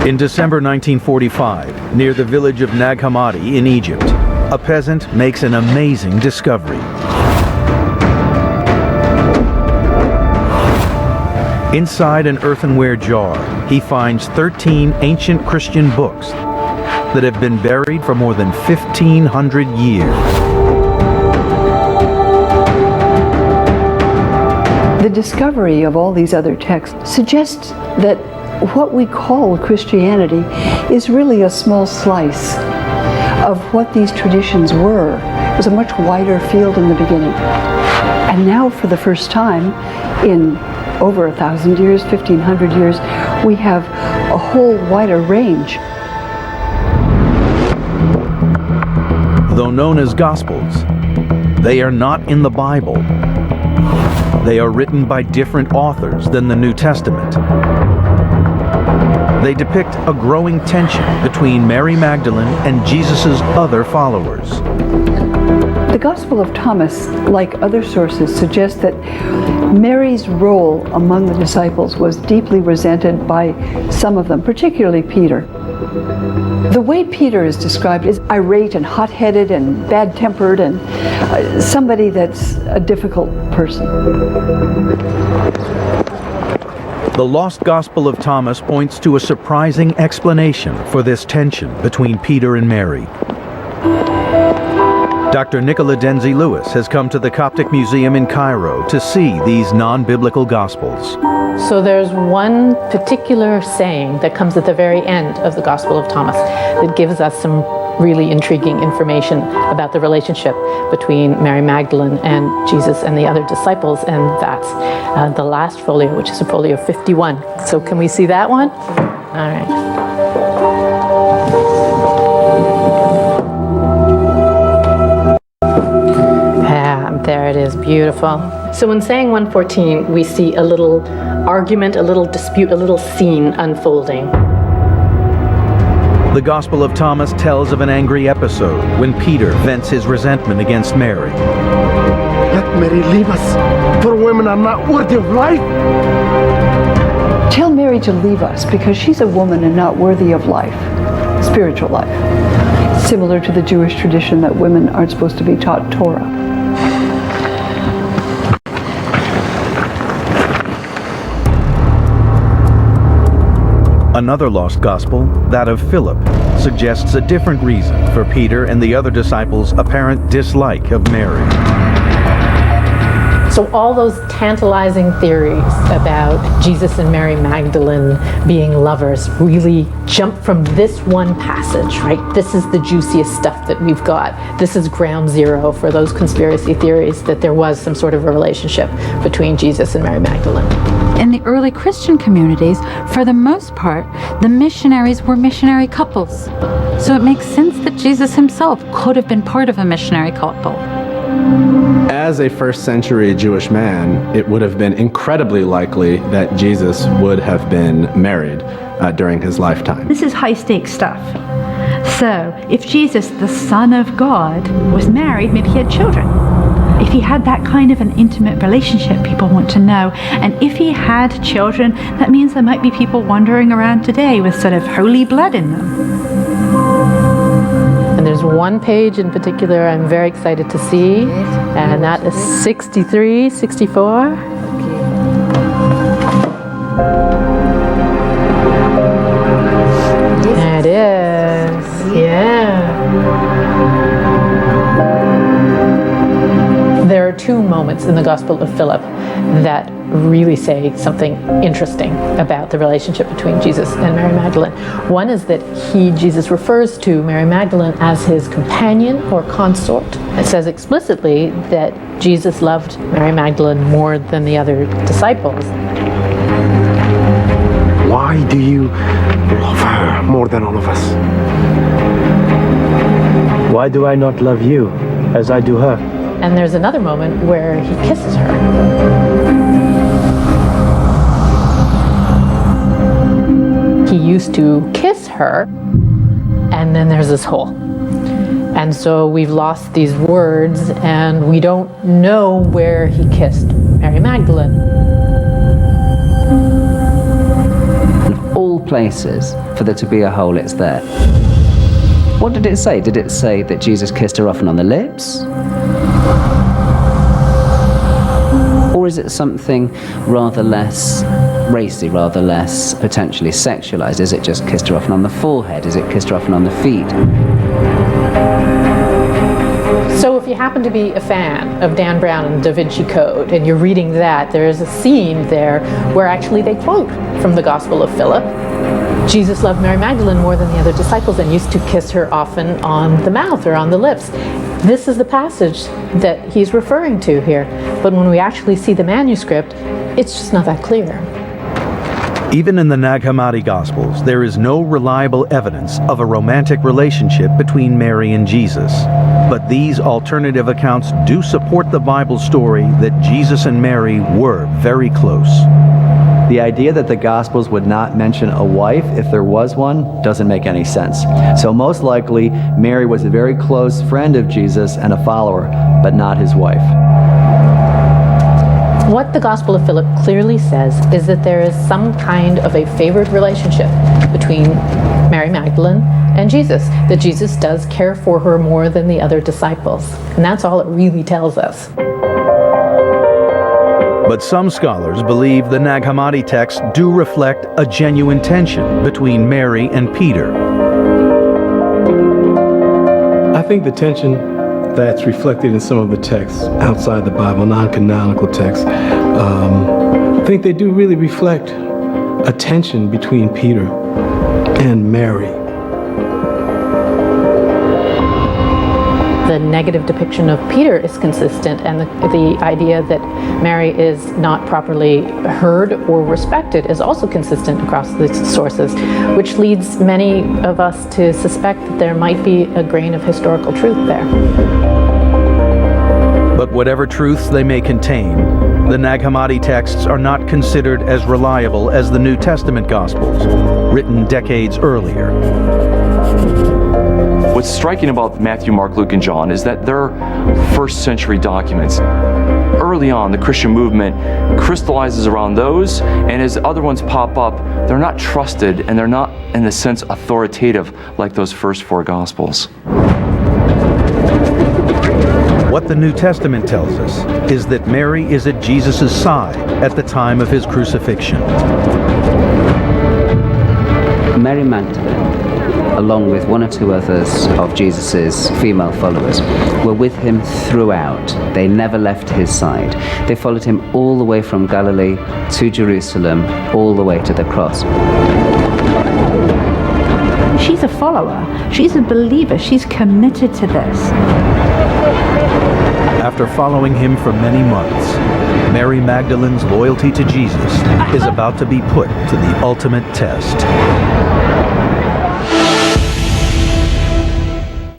In December 1945, near the village of Nag Hammadi in Egypt, a peasant makes an amazing discovery. Inside an earthenware jar, he finds 13 ancient Christian books that have been buried for more than 1,500 years. The discovery of all these other texts suggests that what we call Christianity is really a small slice of what these traditions were. It was a much wider field in the beginning. And now, for the first time in over 1,000 years, 1,500 years, we have a whole wider range. Though known as Gospels, they are not in the Bible. They are written by different authors than the New Testament. They depict a growing tension between Mary Magdalene and Jesus' other followers. The Gospel of Thomas, like other sources, suggests that Mary's role among the disciples was deeply resented by some of them, particularly Peter. The way Peter is described is irate and hot-headed and bad-tempered and somebody that's a difficult person. The Lost Gospel of Thomas points to a surprising explanation for this tension between Peter and Mary. Dr. Nicola Denzi Lewis has come to the Coptic Museum in Cairo to see these non-biblical Gospels. So there's one particular saying that comes at the very end of the Gospel of Thomas that gives us some really intriguing information about the relationship between Mary Magdalene and Jesus and the other disciples, and that's the last folio, which is a folio 51. So can we see that one? All right. There it is, beautiful. So in saying 114, we see a little argument, a little dispute, a little scene unfolding. The Gospel of Thomas tells of an angry episode when Peter vents his resentment against Mary. Let Mary leave us, for women are not worthy of life. Tell Mary to leave us because she's a woman and not worthy of life, spiritual life. Similar to the Jewish tradition that women aren't supposed to be taught Torah. Another lost gospel, that of Philip, suggests a different reason for Peter and the other disciples' apparent dislike of Mary. So all those tantalizing theories about Jesus and Mary Magdalene being lovers really jump from this one passage, right? This is the juiciest stuff that we've got. This is ground zero for those conspiracy theories that there was some sort of a relationship between Jesus and Mary Magdalene. In the early Christian communities, for the most part, the missionaries were missionary couples. So it makes sense that Jesus himself could have been part of a missionary couple. As a first century Jewish man, it would have been incredibly likely that Jesus would have been married during his lifetime. This is high stakes stuff. So if Jesus, the Son of God, was married, maybe he had children. If he had that kind of an intimate relationship, people want to know. And if he had children, that means there might be people wandering around today with sort of holy blood in them. And there's one page in particular I'm very excited to see, and that is 63, 64. There it is, yeah. There are two moments in the Gospel of Philip that really say something interesting about the relationship between Jesus and Mary Magdalene. One is that Jesus refers to Mary Magdalene as his companion or consort. It says explicitly that Jesus loved Mary Magdalene more than the other disciples. Why do you love her more than all of us? Why do I not love you as I do her? And there's another moment where he kisses her. He used to kiss her, and then there's this hole. And so we've lost these words, and we don't know where he kissed Mary Magdalene. Of all places for there to be a hole, it's there. What did it say? Did it say that Jesus kissed her often on the lips? Or is it something rather less racy, rather less potentially sexualized? Is it just kissed her often on the forehead? Is it kissed her often on the feet? So if you happen to be a fan of Dan Brown and Da Vinci Code and you're reading that, there is a scene there where actually they quote from the Gospel of Philip. Jesus loved Mary Magdalene more than the other disciples and used to kiss her often on the mouth or on the lips. This is the passage that he's referring to here. But when we actually see the manuscript, it's just not that clear. Even in the Nag Hammadi Gospels, there is no reliable evidence of a romantic relationship between Mary and Jesus. But these alternative accounts do support the Bible story that Jesus and Mary were very close. The idea that the Gospels would not mention a wife, if there was one, doesn't make any sense. So most likely, Mary was a very close friend of Jesus and a follower, but not his wife. What the Gospel of Philip clearly says is that there is some kind of a favored relationship between Mary Magdalene and Jesus, that Jesus does care for her more than the other disciples. And that's all it really tells us. But some scholars believe the Nag Hammadi texts do reflect a genuine tension between Mary and Peter. I think the tension that's reflected in some of the texts outside the Bible, non-canonical texts, I think they do really reflect a tension between Peter and Mary. The negative depiction of Peter is consistent, and the idea that Mary is not properly heard or respected is also consistent across the sources, which leads many of us to suspect that there might be a grain of historical truth there. But whatever truths they may contain, the Nag Hammadi texts are not considered as reliable as the New Testament Gospels, written decades earlier. What's striking about Matthew, Mark, Luke, and John is that they're first century documents. Early on, the Christian movement crystallizes around those, and as other ones pop up, they're not trusted and they're not, in a sense, authoritative like those first four Gospels. What the New Testament tells us is that Mary is at Jesus' side at the time of his crucifixion. Mary Magdalene, along with one or two others of Jesus' female followers, were with him throughout. They never left his side. They followed him all the way from Galilee to Jerusalem, all the way to the cross. She's a follower. She's a believer. She's committed to this. After following him for many months, Mary Magdalene's loyalty to Jesus is about to be put to the ultimate test.